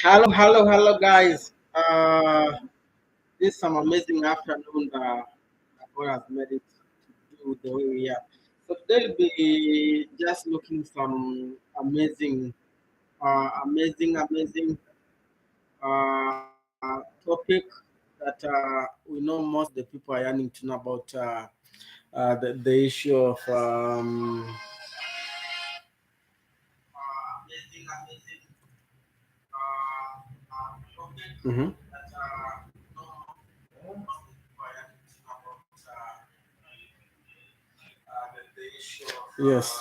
Hello, guys. This is some amazing afternoon that God has made it to do the way we are. So today will be just looking some amazing topic that we know most of the people are yearning to know about the issue of Mhm. Yes.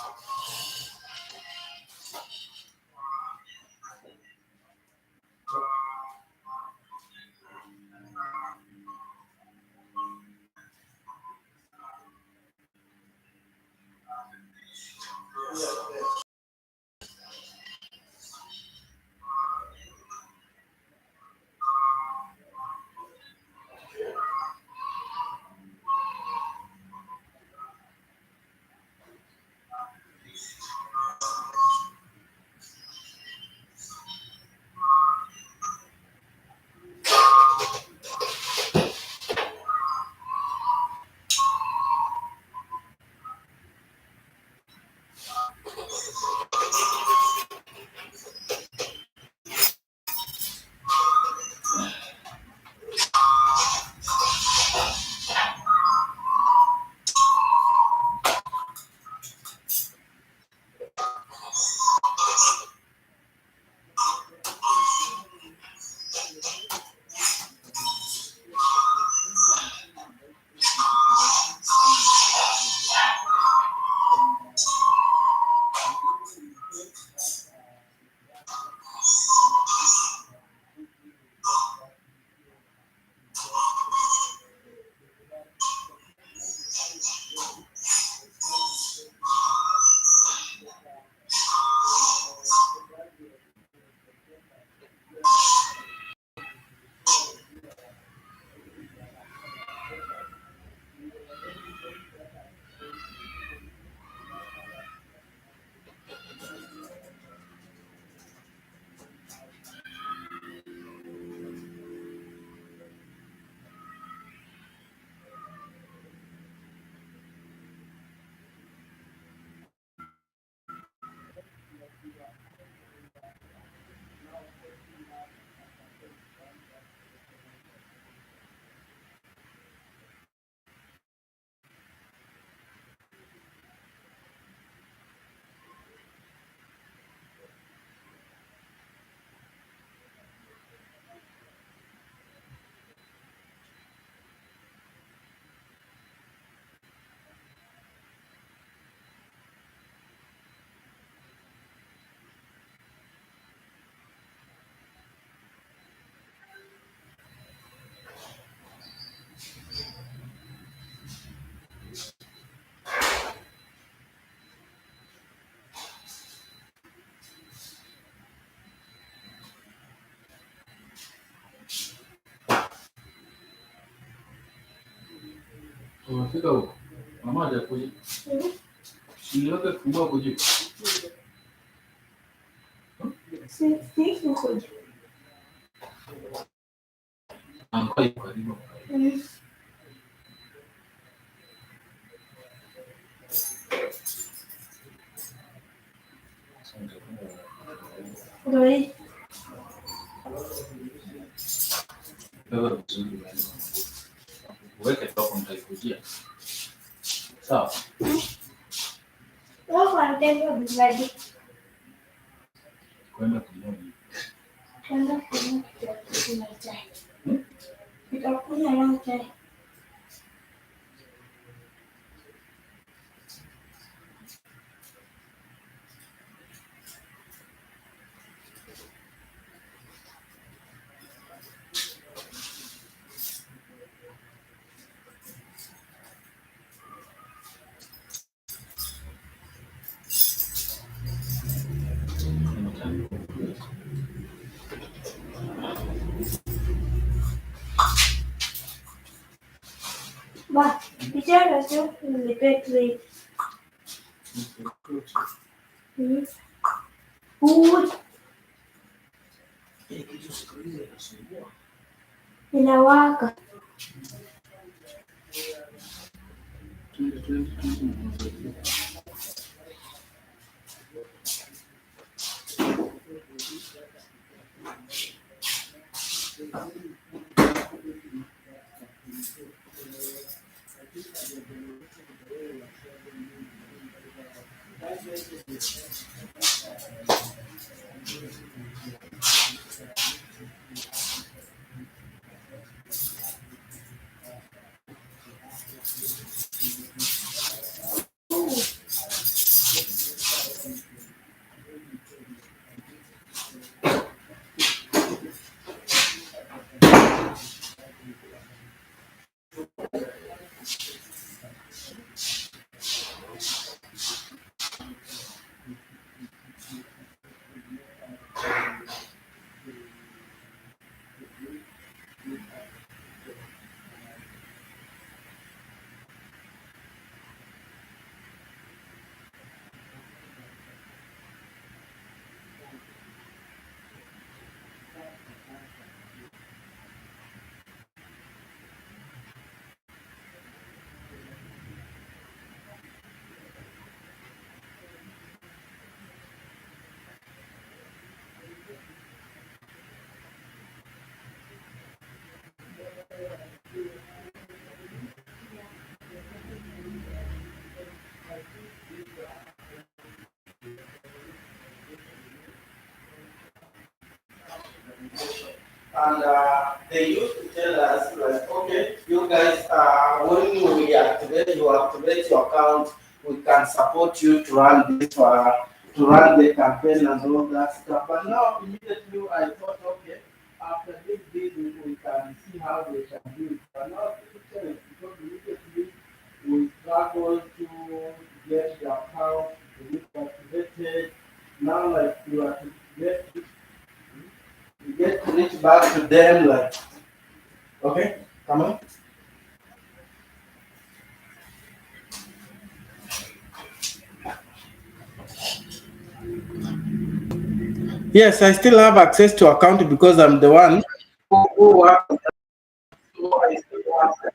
Unafika huko mama hajakuja, niweke fungua kuja amkai karibu. Ndio baba vizuri, uweke toka mtaikujia sawa. Wao wanataka bizadi kwenda kunyonya, kwenda kunyonya kitu na chai, nitakunywa na chai. Ba, bicara tu lebih baik. Food. inawaka. And they used to tell us like, okay, you guys, when you activate your account, we can support you to run this, to run the campaign and all that stuff. But now immediately I thought, okay, after this business we can see how they can do it. But now people tell us because immediately we struggle to get the account activated. Now like you are to get to reach back to them like, okay, come on. Yes, I still have access to account because I'm the one who works on that. So I still have access.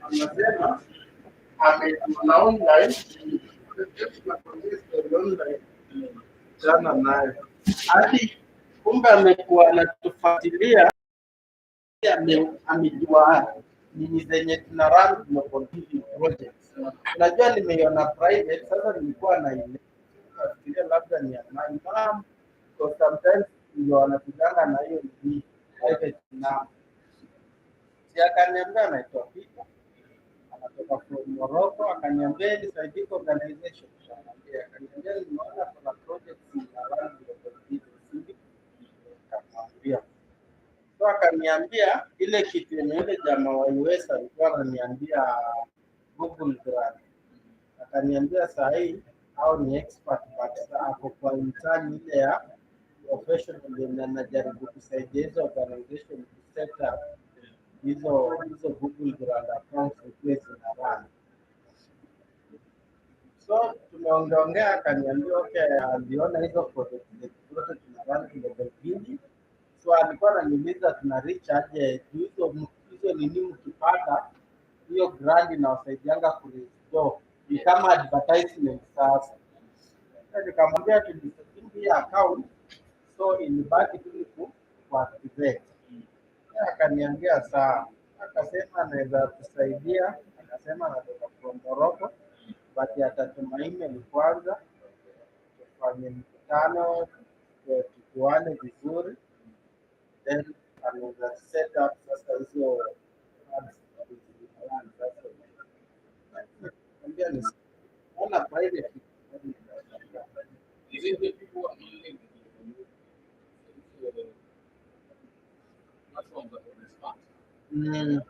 anasema ameona online online jana naye hadi kumbe amekuwa anatufuatilia, amejua nini zenye tuna run tuna continue projects. Unajua nimeiona private, sasa nilikuwa na ile nafikiria labda ni amani mom, because sometimes ndio wanapigana na hiyo ni private na si akaniambia anaitwa Peter, anatoka from Morocco, akaniambia ni scientific organization. Akaniambia nimeona kuna projects za run global business, nikamwambia. So akaniambia ile kitu yenye ile jamaa wa US alikuwa ananiambia Google Drive. Akaniambia saa hii au ni expert but ako kwa intern ile ya professional ndio anajaribu kusaidia hizo organization ku set up hizo Google Drive accounts replace na run. So tumeongeongea, akaniambia okay, aliona hizo project zote tunarun global building. So alikuwa ananiuliza tuna reach aje hizo nini, mkipata hiyo grant inawasaidianga kurestore ni kama advertisement. Sasa nikamwambia tulisetting hii account, so ilibaki tu ni kuactivate. Akaniambia sawa, akasema anaweza kusaidia, akasema anatoka from Morocco but atatuma email kwanza tufanye mkutano tukuane vizuri, then anaweza set up sasa hizo ambia ni ona private. Mm.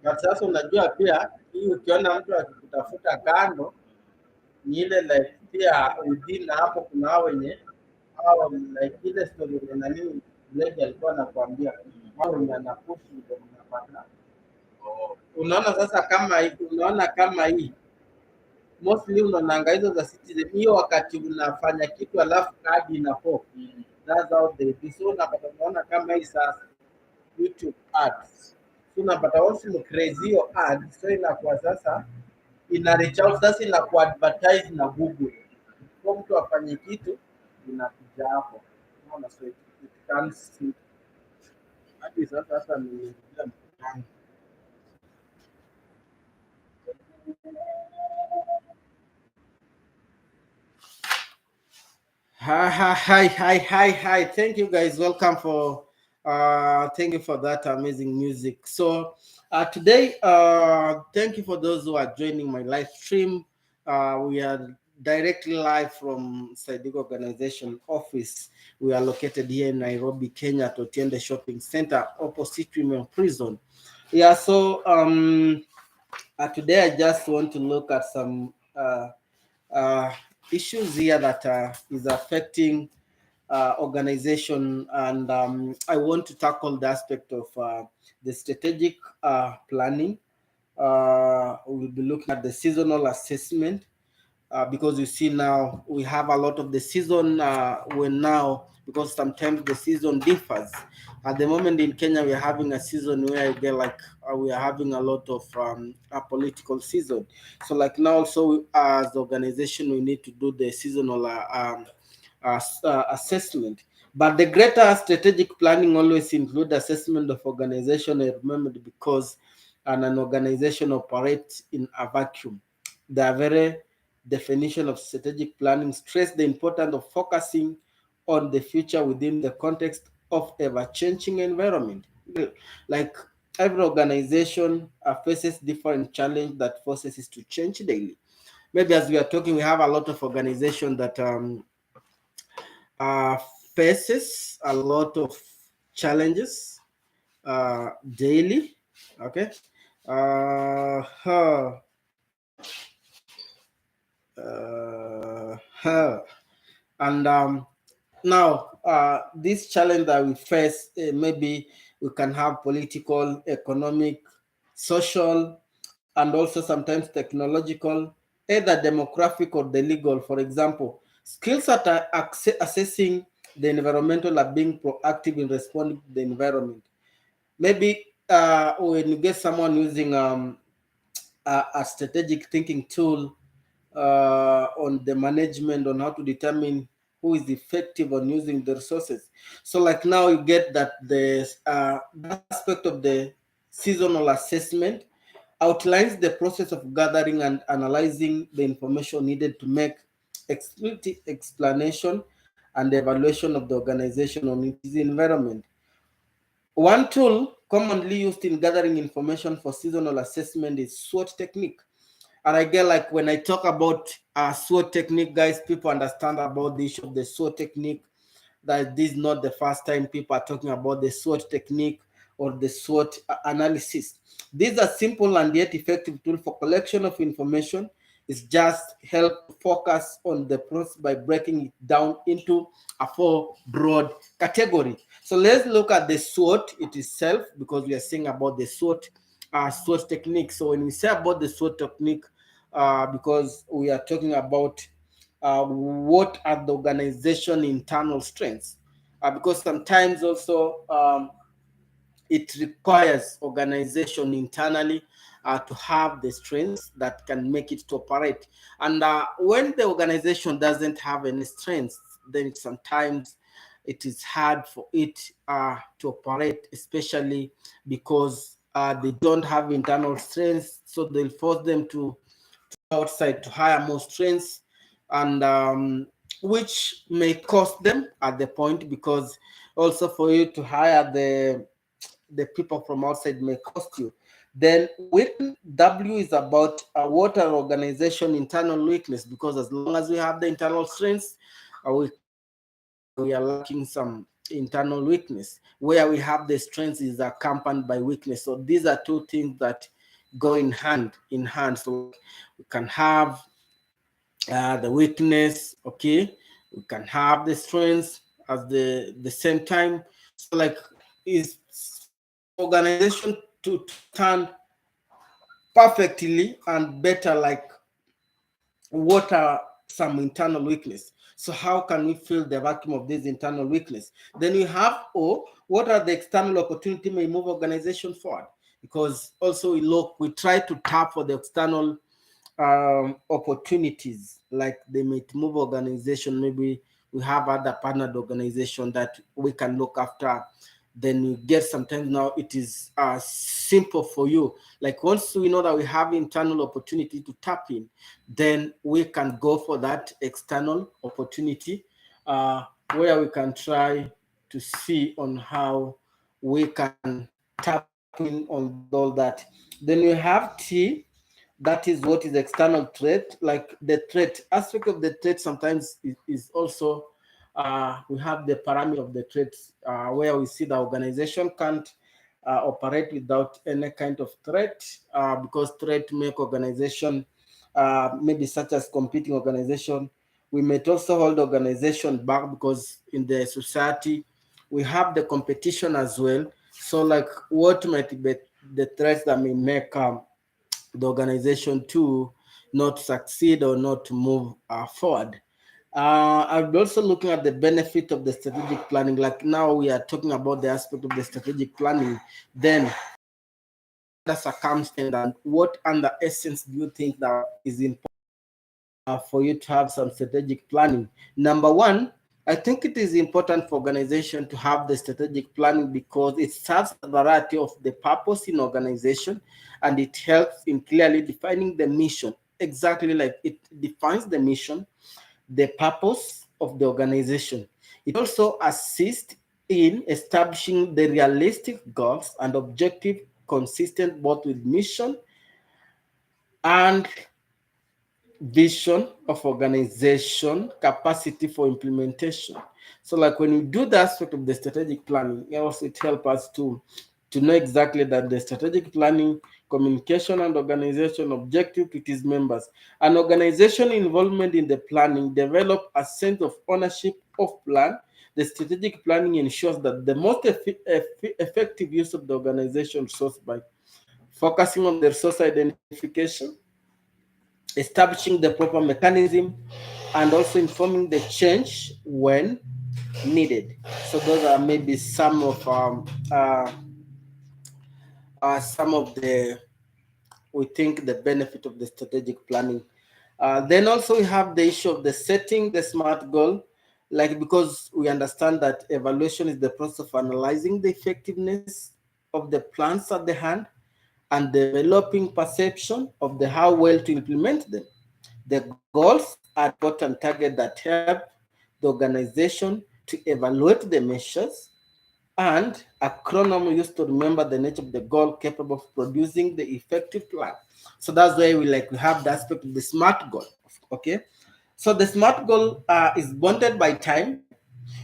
Na sasa unajua pia hii ukiona mtu akikutafuta kando ni ile like pia within hapo kuna hao wenye hao like ile story ya nani Blake alikuwa anakuambia hao wenye anapush ndio mnapata. Unaona sasa kama unaona kama hii mostly unaonanga hizo za Citizen hiyo wakati unafanya kitu alafu kadi ina pop. That's how they do. So unapata unaona kama hii sasa YouTube ads. So unapata wasi ni crazy hiyo ad, so inakuwa sasa ina reach out sasa inakuwa advertise na Google. Kwa mtu afanye kitu inakuja hapo. Unaona, so it comes hadi sasa ni hi. Thank you guys. Welcome for thank you for that amazing music. So today thank you for those who are joining my live stream. We are directly live from Saidic Organization office. We are located here in Nairobi, Kenya, at Otiende Shopping Center, opposite Women Prison. Yeah, so today I just want to look at some issues here that is affecting organization, and I want to tackle the aspect of the strategic planning. We'll be looking at the seasonal assessment, because you see now we have a lot of the season when now, because sometimes the season differs. At the moment in Kenya, we are having a season where they like we are having a lot of a political season. So like now also as the organization, we need to do the seasonal assessment. But the greater strategic planning always include assessment of organization. I remember because an organization operates in a vacuum. The very definition of strategic planning stress the importance of focusing on the future within the context of ever-changing environment. Like every organization faces different challenge that forces it to change daily. Maybe as we are talking, we have a lot of organizations that faces a lot of challenges daily. Okay. And now this challenge that we face, maybe we can have political, economic, social, and also sometimes technological, either demographic or the legal. For example, skills that are assessing the environmental are being proactive in responding to the environment. Maybe when you get someone using a strategic thinking tool on the management on how to determine who is effective on using the resources. So like now you get that the aspect of the seasonal assessment outlines the process of gathering and analyzing the information needed to make explicit explanation and evaluation of the organization on its environment. One tool commonly used in gathering information for seasonal assessment is SWOT technique. And I get like when I talk about SWOT technique, guys, people understand about the issue of the SWOT technique. That this is not the first time people are talking about the SWOT technique or the SWOT analysis. These are simple and yet effective tool for collection of information. It's just help focus on the process by breaking it down into a four broad category. So let's look at the SWOT it itself because we are saying about the SWOT technique. So when we say about the SWOT technique, because we are talking about what are the organization internal strengths, because sometimes also it requires organization internally to have the strengths that can make it to operate. And when the organization doesn't have any strengths, then sometimes it is hard for it to operate, especially because they don't have internal strengths. So they'll force them to outside to hire more strengths, and which may cost them at the point, because also for you to hire the people from outside may cost you. Then weakness W is about what are organization internal weakness, because as long as we have the internal strengths, we can say we are lacking some internal weakness. Where we have the strengths is accompanied by weakness. So these are two things that go in hand. So like we can have the weakness, okay, we can have the strengths at the same time. So like is for organization to stand perfectly and better, like what are some internal weakness. So how can we fill the vacuum of this internal weakness? Then we have what are the external opportunity may move organization forward, because also we try to tap for the external opportunities, like they might move organization. Maybe we have other partnered organization that we can look after. Then you get sometimes now it is simple for you. Like once we know that we have internal opportunity to tap in, then we can go for that external opportunity, where we can try to see on how we can tap in on all that. Then we have T, that is what is external threat. Like the threat aspect of the threat sometimes is also we have the parameter of the threats, where we see the organization can't operate without any kind of threat, because threat make organization, maybe such as competing organization. We may also hold organization back, because in the society we have the competition as well. So like what might be the threats that may make the organization to not succeed or not move forward. I'm also looking at the benefit of the strategic planning. Like now we are talking about the aspect of the strategic planning. Then the circumstance and what under essence do you think that is important for you to have some strategic planning? Number one, I think it is important for organization to have the strategic planning because it serves a variety of the purpose in organization, and it helps in clearly defining the mission. Exactly, like it defines the mission, the purpose of the organization. It also assists in establishing the realistic goals and objective consistent both with mission and vision of organization, capacity for implementation. So like when we do the aspect of the strategic planning, it helps us to know exactly that the strategic planning, communication and organization objective to its members. An organization involvement in the planning develop a sense of ownership of plan. The strategic planning ensures that the most effective use of the organization resource by focusing on the resource identification, establishing the proper mechanism, and also informing the change when needed. So those are maybe some of some of the we think the benefit of the strategic planning. Then also we have the issue of the setting the smart goal, like because we understand that evaluation is the process of analyzing the effectiveness of the plans at the hand and developing perception of the how well to implement them. The goals are important target that help the organization to evaluate the measures and acronym used to remember the nature of the goal capable of producing the effective plan. So that's why we have the aspect of the smart goal. Okay, so the smart goal is bounded by time.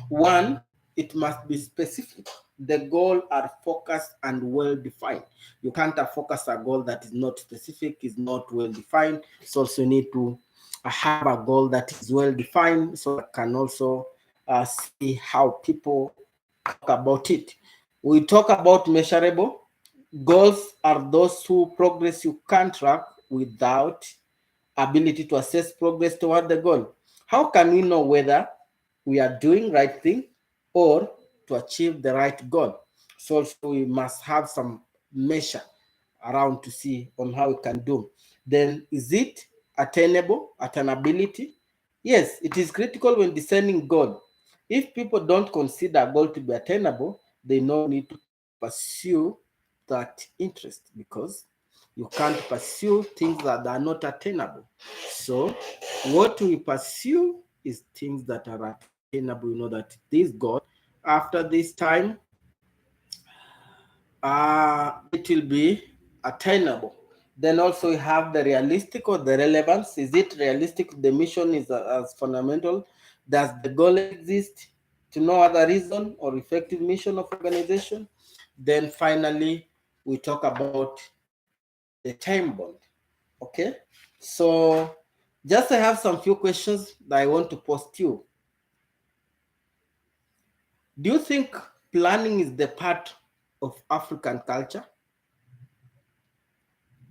One, it must be specific. The goal are focused and well defined. You can't focus a goal that is not specific, is not well defined. So also you need to have a goal that is well defined so that can also see how people talk about it. We talk about measurable. Goals are those who progress you can't track without ability to assess progress toward the goal. How can we know whether we are doing right thing or to achieve the right goal? So we must have some measure around to see on how we can do. Then is it attainable, attainability? Yes, it is critical when designing goal. If people don't consider a goal to be attainable, they no need to pursue that interest because you can't pursue things that are not attainable. So what we pursue is things that are attainable. You know that this goal after this time it will be attainable. Then also we have the realistic or the relevance. Is it realistic? The mission is as fundamental. Does the goal exist to no other reason or effective mission of organization? Then finally, we talk about the time bond. Okay, so just I have some few questions that I want to pose to you. Do you think planning is the part of African culture?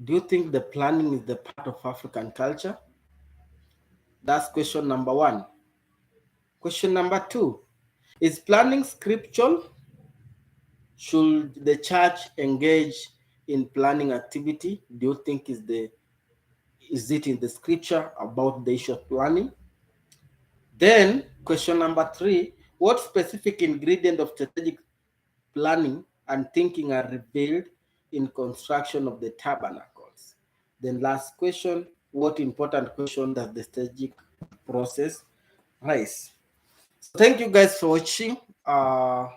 Do you think the planning is the part of African culture? That's question number one. Question number two, is planning scriptural? Should the church engage in planning activity? Do you think is it in the scripture about the issue of planning? Then question number three, what specific ingredient of strategic planning and thinking are revealed in construction of the tabernacles? Then last question, what important question does the strategic process raise? So thank you guys for watching our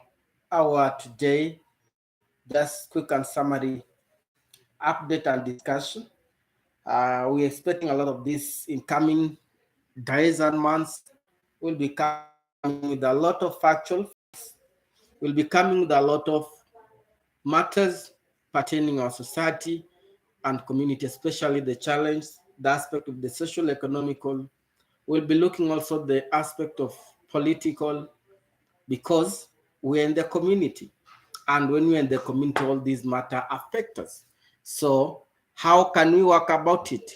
today just quick and summary update and discussion. We're expecting a lot of this in coming days and months. We'll be coming with a lot of factual facts. We'll be coming with a lot of matters pertaining our society and community, especially the challenge, the aspect of the social economical. We'll be looking also the aspect of political because we're in the community. And when we're in the community, all these matter affect us. So how can we work about it?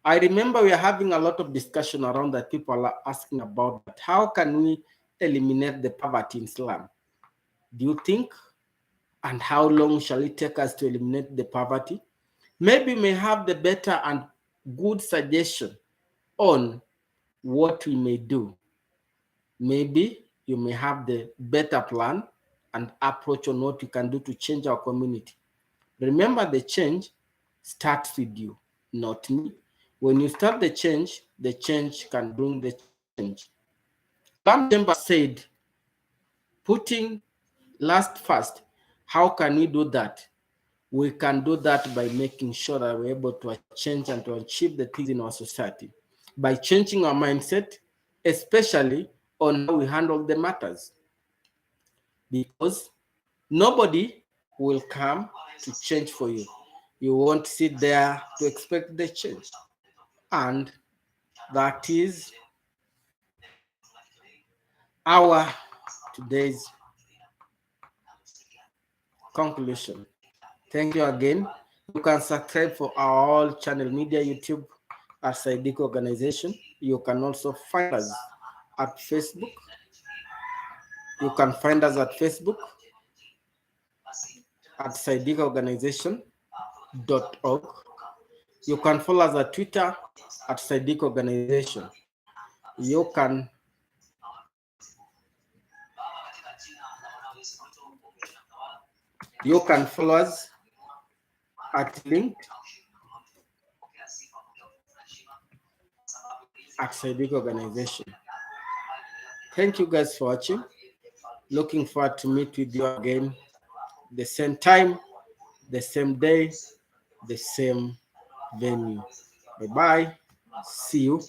I remember we are having a lot of discussion around that. People are asking about that. How can we eliminate the poverty in slum? Do you think? And how long shall it take us to eliminate the poverty? Maybe we may have the better and good suggestion on what we may do. Maybe you may have the better plan and approach on what you can do to change our community. Remember, the change starts with you, not me. When you start the change can bring the change. Lam Chamber said, putting last first. How can we do that? We can do that by making sure that we're able to change and to achieve the things in our society. By changing our mindset, especially on how we handle the matters. Because nobody will come to change for you. You won't sit there to expect the change. And that is our today's conclusion. Thank you again. You can subscribe for our all channel media YouTube at Saidico Organization. You can also find us at Facebook. You can find us at Facebook at sidicorganization.org. You can follow us at Twitter at Sidic Organization. You can follow us at link at Sidic Organization. Thank you guys for watching. Looking forward to meet with you again, the same time, the same day, the same venue. Bye bye. See you.